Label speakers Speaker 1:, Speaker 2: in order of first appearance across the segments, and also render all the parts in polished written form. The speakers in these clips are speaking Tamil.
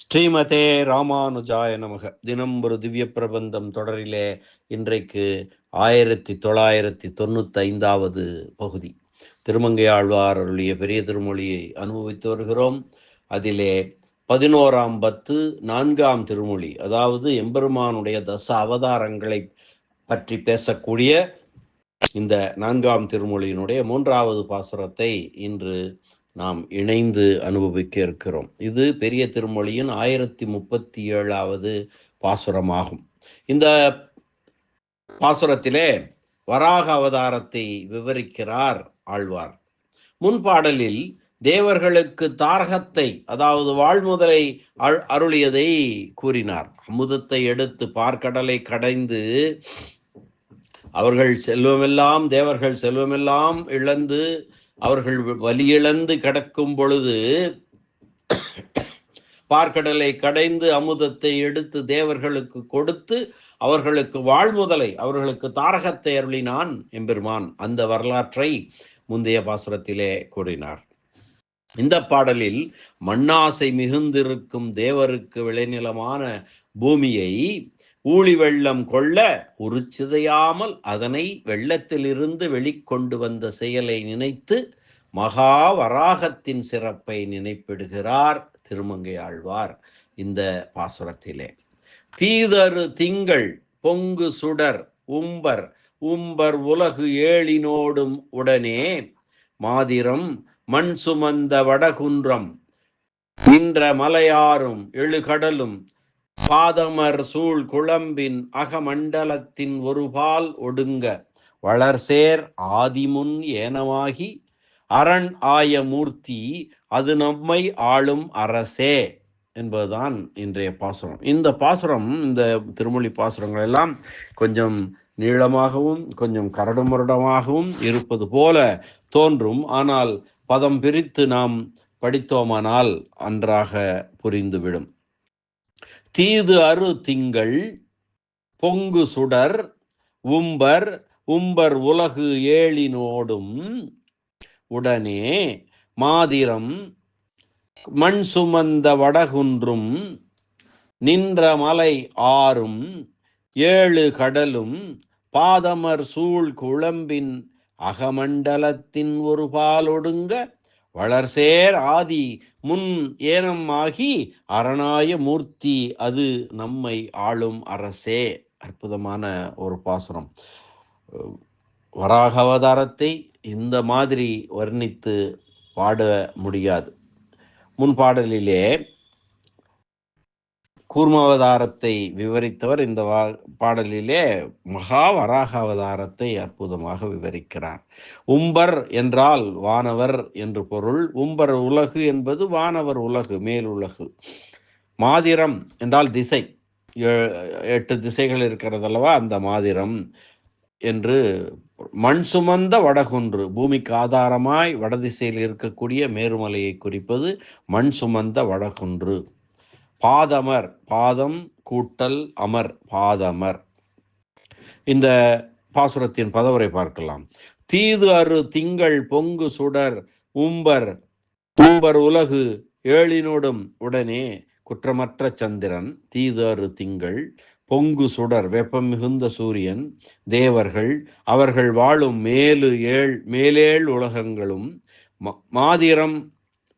Speaker 1: ஸ்ரீமதே ராமானுஜாய நமக. தினம் ஒரு திவ்ய பிரபந்தம் தொடரிலே இன்றைக்கு 1995வது பகுதி. திருமங்கையாழ்வார் அருளிய பெரிய திருமொழியை அனுபவித்து வருகிறோம். அதிலே 11ஆம் பத்து 4ஆம் திருமொழி, அதாவது எம்பெருமானுடைய தச அவதாரங்களை பற்றி பேசக்கூடிய இந்த 4ஆம் திருமொழியினுடைய 3வது பாசுரத்தை இன்று நாம் இணைந்து அனுபவிக்க இருக்கிறோம். இது பெரிய திருமொழியின் 1037வது பாசுரமாகும். இந்த பாசுரத்திலே வராக அவதாரத்தை விவரிக்கிறார் ஆழ்வார். முன்பாடலில் தேவர்களுக்கு தாரகத்தை, அதாவது வாழ்முதலை அருளியதை கூறினார். அமுதத்தை எடுத்து பார்க்கடலை கடைந்து அவர்கள் செல்வமெல்லாம், தேவர்கள் செல்வமெல்லாம் இழந்து அவர்கள் வலியிழந்து கிடக்கும் பொழுது பார்க்கடலை கடைந்து அமுதத்தை எடுத்து தேவர்களுக்கு கொடுத்து அவர்களுக்கு வாழ்முதலை, அவர்களுக்கு தாரகத்தை அருளினான் எம்பெருமான். அந்த வரலாற்றை முந்தைய பாசுரத்திலே கூறினார். இந்த பாடலில் மண்ணாசை மிகுந்திருக்கும் தேவருக்கு விளைநிலமான பூமியை ஊழி வெள்ளம் கொள்ள உருச்சிதையாமல் அதனை வெள்ளத்திலிருந்து வெளிக்கொண்டு வந்த செயலை நினைத்து மகா வராகத்தின் சிறப்பை நினைப்பிடுகிறார் திருமங்கையாழ்வார் இந்த பாசுரத்திலே. தீதரு திங்கள் பொங்கு சுடர் உம்பர் உம்பர் உலகு ஏழினோடும் உடனே மாதிரம் மண் சுமந்த வடகுன்றம் நின்ற மலையாரும் எழுகடலும் பாதமர் சூழ் குழம்பின் அகமண்டலத்தின் ஒருபால் ஒடுங்க வளர்சேர் ஆதிமுன் ஏனமாகி அரண் ஆய மூர்த்தி அது நம்மை ஆளும் அரசே என்பதுதான் இன்றைய பாசுரம். இந்த பாசுரம், இந்த திருமொழி பாசுரங்கள் எல்லாம் கொஞ்சம் நீளமாகவும் கொஞ்சம் கரடுமுரடமாகவும் இருப்பது போல தோன்றும். ஆனால் பதம் பிரித்து நாம் படித்தோமானால் அன்றாக புரிந்துவிடும். தீது அரு திங்கள் பொங்கு சுடர் உம்பர் உம்பர் உலகு ஏழினோடும் உடனே மாதிரம் மண் சுமந்த வடகுன்றும் நின்ற மலை ஆறும் ஏழு கடலும் பாதமர் சூழ் குழம்பின் அகமண்டலத்தின் ஒரு பாலொடுங்க வளர்சேர் ஆதி முன் ஏனம் ஆகி அரணாய மூர்த்தி அது நம்மை ஆளும் அரசே. அற்புதமான ஒரு பாசுரம். வராக அவதாரத்தை இந்த மாதிரி வர்ணித்து பாட முடியாது. முன்பாடலிலே கூர்மாவதாரத்தை விவரித்தவர் இந்த பாடலிலே மகா வராக அவதாரத்தை அற்புதமாக விவரிக்கிறார். உம்பர் என்றால் வானவர் என்று பொருள். உம்பர் உலகு என்பது வானவர் உலகு, மேல் உலகு. மாதிரம் என்றால் திசை, 8 திசைகள் இருக்கிறது அல்லவா, அந்த மாதிரம் என்று. மண் சுமந்த வடகுன்று, பூமிக்கு ஆதாரமாய் வடதிசையில் இருக்கக்கூடிய மேருமலையை குறிப்பது மண் சுமந்த வடகுன்று. பாதமர், பாதம் கூட்டல் அமர், பாதமர். இந்த பாசுரத்தின் பதவரை பார்க்கலாம். தீது அரு திங்கள் பொங்கு சுடர் உம்பர் உம்பர் உலகு ஏழினோடும் உடனே குற்றமற்ற சந்திரன், தீது அரு திங்கள் பொங்கு சுடர் வெப்பம் மிகுந்த சூரியன், தேவர்கள் அவர்கள் வாழும் மேலேழ் உலகங்களும், மாதிரம்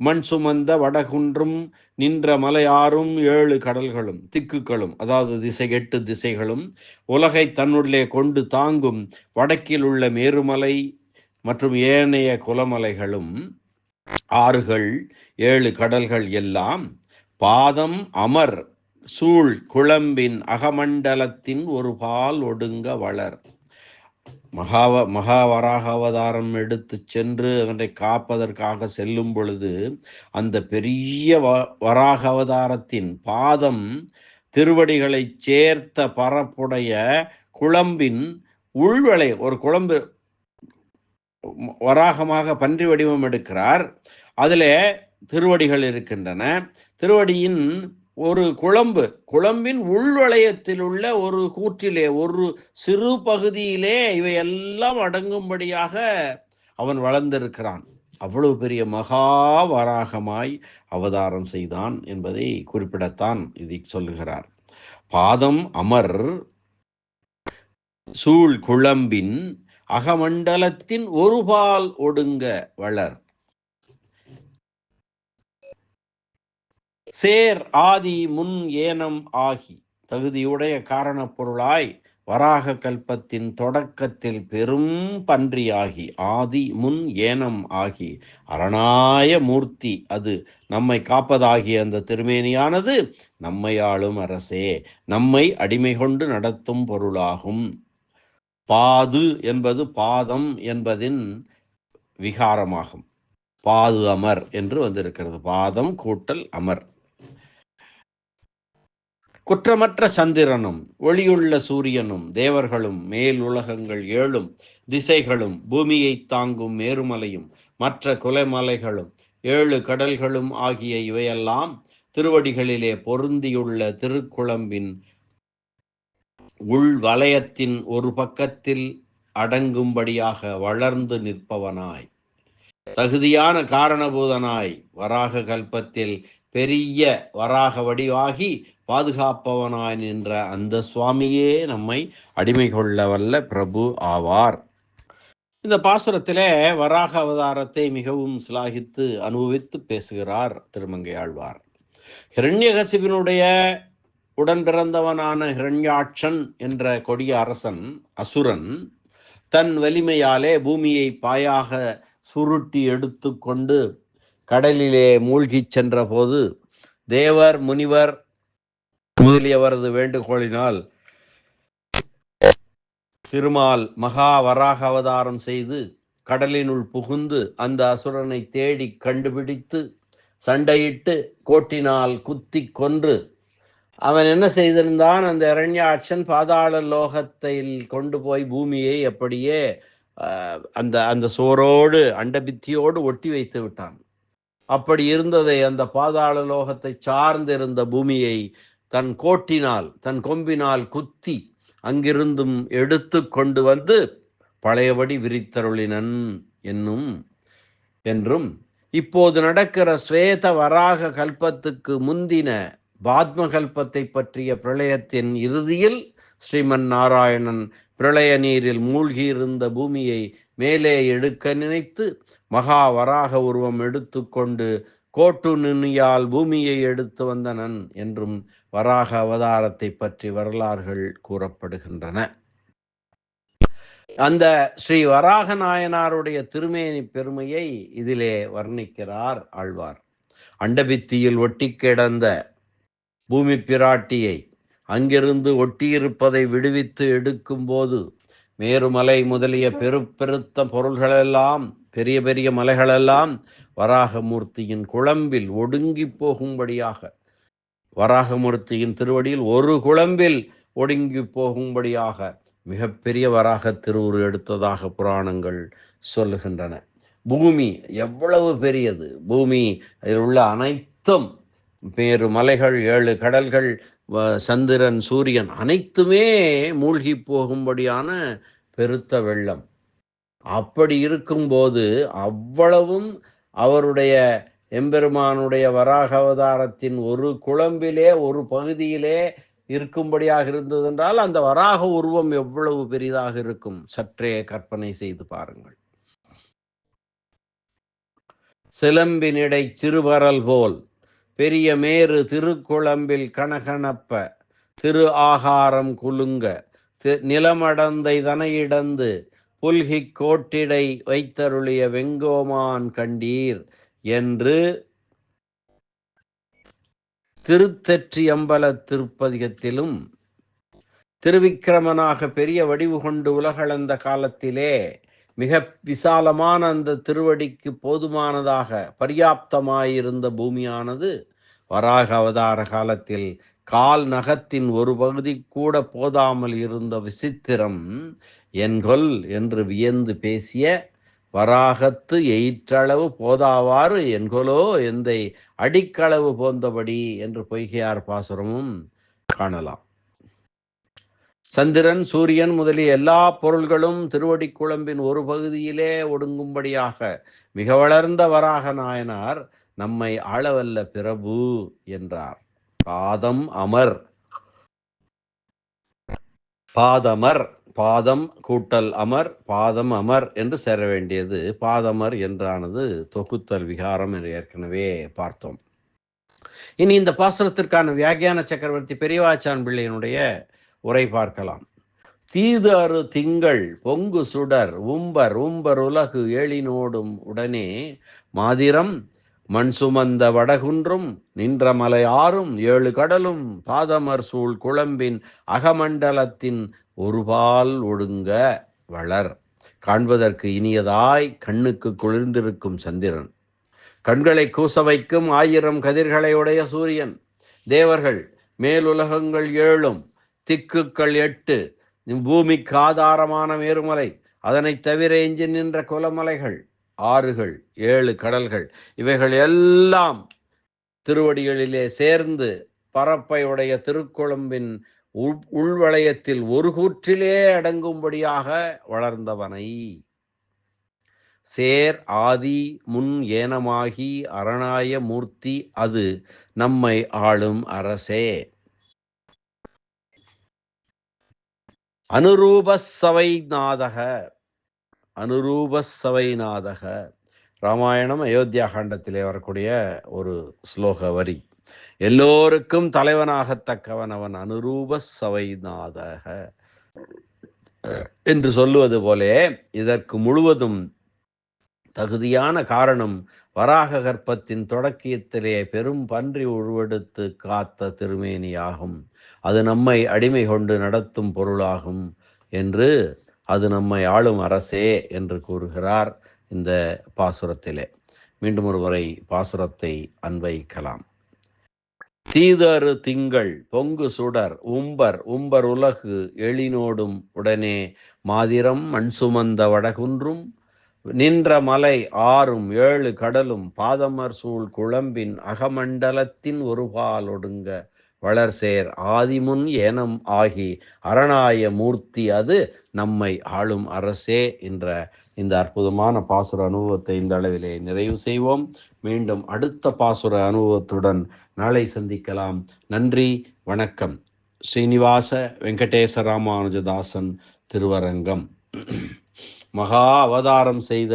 Speaker 1: மண் சுமந்த வடகுன்றும் நின்ற மலையாரும் 7 கடல்களும் திக்குகளும், அதாவது 8 திசைகளும் உலகை தன்னுள்ளே கொண்டு தாங்கும் வடக்கில் உள்ள மேருமலை மற்றும் ஏனைய குலமலைகளும், ஆறுகள் 7 கடல்கள் எல்லாம் பாதம் அமர் சூழ் குழம்பின் அகமண்டலத்தின் ஒரு பால் ஒடுங்க வளர். மகாவராக அவதாரம் எடுத்து சென்று அவனை காப்பதற்காக செல்லும் பொழுது அந்த பெரிய வராக அவதாரத்தின் பாதம் திருவடிகளை சேர்த்த பரப்புடைய குழம்பின் உள்வளை, ஒரு குழம்பு வராகமாக பன்றி வடிவம் எடுக்கிறார். அதில் திருவடிகள் இருக்கின்றன. திருவடியின் ஒரு குழம்பின் உள்வளையத்தில் உள்ள ஒரு கூற்றிலே, ஒரு சிறு பகுதியிலே இவையெல்லாம் அடங்கும்படியாக அவன் வளர்ந்திருக்கிறான். அவ்வளவு பெரிய மகா வராகமாய் அவதாரம் செய்தான் என்பதை குறிப்பிடத்தான் இதை சொல்லுகிறார். பாதம் அமர் சூழ் குழம்பின் அகமண்டலத்தின் ஒருபால் ஒடுங்க வளர் சேர் ஆதி முன் ஏனம் ஆகி தகுதியுடைய காரணப் பொருளாய் வராக கல்பத்தின் தொடக்கத்தில் பெரும் பன்றியாகி ஆதி முன் ஏனம் ஆகி அரணாய மூர்த்தி அது நம்மை காப்பதாகிய அந்த திருமேனியானது நம்மை ஆளும் அரசே, நம்மை அடிமை கொண்டு நடத்தும் பொருளாகும். பாது என்பது பாதம் என்பதின் விகாரமாகும். பாது அமர் என்று வந்திருக்கிறது. பாதம் கூட்டல் அமர். குற்றமற்ற சந்திரனும் ஒளியுள்ள சூரியனும் தேவர்களும் மேல் உலகங்கள் 7 திசைகளும் பூமியை தாங்கும் மேருமலையும் மற்ற குலைமலைகளும் 7 கடல்களும் ஆகிய இவையெல்லாம் திருவடிகளிலே பொருந்தியுள்ள திருக்குழம்பின் உள் வலயத்தின் ஒரு பக்கத்தில் அடங்கும்படியாக வளர்ந்து நிற்பவனாய் தகுதியான காரணபூதனாய் வராக கல்பத்தில் பெரிய வராக வடிவாகி பாதுகாப்பவனாய் நின்ற அந்த சுவாமியே நம்மை அடிமை கொள்ள வல்ல பிரபு ஆவார். இந்த பாசுரத்திலே வராக அவதாரத்தை மிகவும் சிலாகித்து அனுபவித்து பேசுகிறார் திருமங்கை ஆழ்வார். ஹிரண்யகசிபினுடைய உடன் பிறந்தவனான ஹிரண்யாட்சன் என்ற கொடிய அரசன் அசுரன் தன் வலிமையாலே பூமியை பாயாக சுருட்டி எடுத்து கொண்டு கடலிலே மூழ்கி சென்ற போது தேவர் முனிவர் முதலியவரது வேண்டுகோளினால் திருமால் மகா வராக அவதாரம் செய்து கடலினுள் புகுந்து அந்த அசுரனை தேடி கண்டுபிடித்து சண்டையிட்டு கோட்டினால் குத்தி கொன்று அவன் என்ன செய்திருந்தான், அந்த இரண்யாட்சன் பாதாள லோகத்தில் கொண்டு போய் பூமியை அப்படியே அந்த அந்த சோரோடு அண்டபித்தியோடு ஒட்டி வைத்து விட்டான். அப்படி இருந்ததை அந்த பாதாள லோகத்தை சார்ந்திருந்த பூமியை தன் கோட்டினால் தன் கொம்பினால் குத்தி அங்கிருந்தும் எடுத்து கொண்டு வந்து பழையபடி விரித்தருளினன் என்றும் இப்போது நடக்கிற ஸ்வேத வராக கல்பத்துக்கு முந்தின பாத்ம கல்பத்தை பற்றிய பிரளயத்தின் இறுதியில் ஸ்ரீமன் நாராயணன் பிரளய நீரில் மூழ்கியிருந்த பூமியை மேலே எடுக்க நினைத்து மகா வராக உருவம் எடுத்துக்கொண்டு கோட்டு நுனியால் பூமியை எடுத்து வந்தனன் என்றும் வராக அவதாரத்தை பற்றி வரலாறுகள் கூறப்படுகின்றன. அந்த ஸ்ரீ வராக நாயனாருடைய திருமேனி பெருமையை இதிலே வர்ணிக்கிறார் ஆழ்வார். அண்டபித்தியில் ஒட்டி கிடந்த பூமி பிராட்டியை அங்கிருந்து ஒட்டியிருப்பதை விடுவித்து எடுக்கும் போது மேருமலை முதலிய பெருத்த பொருள்களெல்லாம் பெரிய பெரிய மலைகளெல்லாம் வராகமூர்த்தியின் குழம்பில் ஒடுங்கி போகும்படியாக வராகமூர்த்தியின் திருவடியில் ஒரு குழம்பில் ஒடுங்கி போகும்படியாக மிகப்பெரிய வராக திருவுரு எடுத்ததாக புராணங்கள் சொல்லுகின்றன. பூமி எவ்வளவு பெரியது! பூமி அதில் உள்ள அனைத்தும் பேரு மலைகள் 7 கடல்கள் சந்திரன் சூரியன் அனைத்துமே மூழ்கி போகும்படியான பெருத்த வெள்ளம். அப்படி இருக்கும்போது அவ்வளவும் அவருடைய எம்பெருமானுடைய வராக அவதாரத்தின் ஒரு குழம்பிலே ஒரு பகுதியிலே இருக்கும்படியாக இருந்தது என்றால் அந்த வராக உருவம் எவ்வளவு பெரிதாக இருக்கும் சற்றே கற்பனை செய்து பாருங்கள். சிலம்பினிடை சிறுபரல் போல் பெரிய மேரு திருக்குழம்பில் கணகணப்ப திரு ஆகாரம் குலுங்க நிலமடந்தை தனையிடந்து புல்கி கோட்டிடை வைத்தருளிய வெங்கோமான் கண்டீர் என்று திருத்தெற்றியம்பல திருப்பதிகத்திலும் திருவிக்கிரமனாக பெரிய வடிவு கொண்டு உலகளந்த காலத்திலே மிக விசாலமான அந்த திருவடிக்கு போதுமானதாக பர்யாப்தமாயிருந்த பூமியானது வராக அவதார காலத்தில் கால் நகத்தின் ஒரு பகுதி கூட போதாமல் இருந்த விசித்திரம் என்கொல் என்று வியந்து பேசிய வராகத்து எயிற்றளவு போதாவாறு என்கொலோ எந்தை அடிக்களவு போந்தபடி என்று பொய்கையார் பாசுரமும் காணலாம். சந்திரன், சூரியன் முதலிய எல்லா பொருள்களும் திருவடி குழம்பின் ஒரு பகுதியிலே ஒடுங்கும்படியாக மிக வளர்ந்த வராக நாயனார் நம்மை ஆளவல்ல பிரபு என்றார். பாதம் அமர், பாதமர், பாதம் கூட்டல் அமர், பாதம் அமர் என்று சேர வேண்டியது பாதமர் என்றானது தொகுத்தல் விகாரம் என்று ஏற்கனவே பார்த்தோம். இனி இந்த பாசுரத்திற்கான வியாக்கியான சக்கரவர்த்தி பெரியவாச்சான் பிள்ளையினுடைய உரை பார்க்கலாம். தீது அறு திங்கள் பொங்கு சுடர் உம்பர் உம்பர் உலகு ஏழினோடும் உடனே மாதிரம் மண் சுமந்த வடகுன்றும் நின்ற மலை ஆறும் ஏழு கடலும் பாதமர் சூழ் குழம்பின் அகமண்டலத்தின் ஒருபால் ஒடுங்க வளர். காண்பதற்கு இனியதாய் கண்ணுக்கு குளிர்ந்திருக்கும் சந்திரன், கண்களை கூச வைக்கும் 1000 கதிர்களை உடைய சூரியன், தேவர்கள், மேலுலகங்கள் 7, திக்குக்கள் 8, பூமிக்கு ஆதாரமான மேருமலை, அதனை தவிர எஞ்சி நின்ற குலமலைகள், ஆறுகள், 7 கடல்கள், இவைகள் எல்லாம் திருவடிகளிலே சேர்ந்து பரப்பை உடைய திருக்குழம்பின் உள்வளையத்தில் ஒரு கூற்றிலே அடங்கும்படியாக வளர்ந்தவனை சேர் ஆதி முன் ஏனமாகி அரணாய மூர்த்தி அது நம்மை ஆளும் அரசே. அனுரூபசவை நாதக, அனுரூபசவை நாதக, ராமாயணம் அயோத்தியா காண்டத்திலே வரக்கூடிய ஒரு ஸ்லோக வரி. எல்லோருக்கும் தலைவனாகத்தக்கவன் அவன் அனுரூப சவைநாதக என்று சொல்லுவது போலே இதற்கு முழுவதும் தகுதியான காரணம் வராக கற்பத்தின் தொடக்கியத்திலே பெரும் பன்றி உருவெடுத்து காத்த திருமேனியாகும். அது நம்மை அடிமை கொண்டு நடத்தும் பொருளாகும் என்று, அது நம்மை ஆளும் அரசே என்று கூறுகிறார் இந்த பாசுரத்திலே. மீண்டும் ஒரு முறை பாசுரத்தை அன்வைக்கலாம். தீதரு திங்கள் பொங்கு சுடர் உம்பர் உம்பர் உலகு எழினோடும் உடனே மாதிரம் மண் சுமந்த வடகுன்றும் நின்ற மலை ஆறும் 7 கடலும் பாதமர் சூழ் குழம்பின் அகமண்டலத்தின் ஒருபால் ஒடுங்க வளர்சேர் ஆதிமுன் ஏனம் ஆகி அரணாய மூர்த்தி அது நம்மை ஆளும் அரசே என்ற இந்த அற்புதமான பாசுர அனுபவத்தை இந்த அளவிலே நிறைவு செய்வோம். மீண்டும் அடுத்த பாசுர அனுபவத்துடன் நாளை சந்திக்கலாம். நன்றி, வணக்கம். ஸ்ரீனிவாச வெங்கடேச ராமானுஜதாசன் திருவரங்கம். மகா அவதாரம் செய்த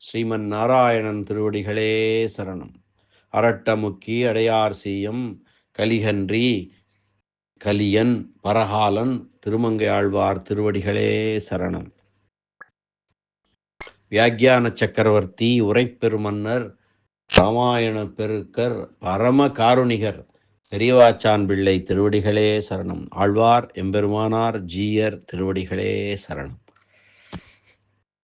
Speaker 1: ஸ்ரீமன் நாராயணன் திருவடிகளே சரணம். அரட்டமுக்கி அடையார் சீயம் கலிகன்றி கலியன் பரகாலன் திருமங்கை ஆழ்வார் திருவடிகளே சரணம். வியாக்கியான சக்கரவர்த்தி உரைப்பெருமன்னர் ராமாயண பெருக்கர் பரம காருணிகர் பெரியவாச்சான் பிள்ளை திருவடிகளே சரணம். ஆழ்வார் எம்பெருமானார் ஜீயர் திருவடிகளே சரணம்.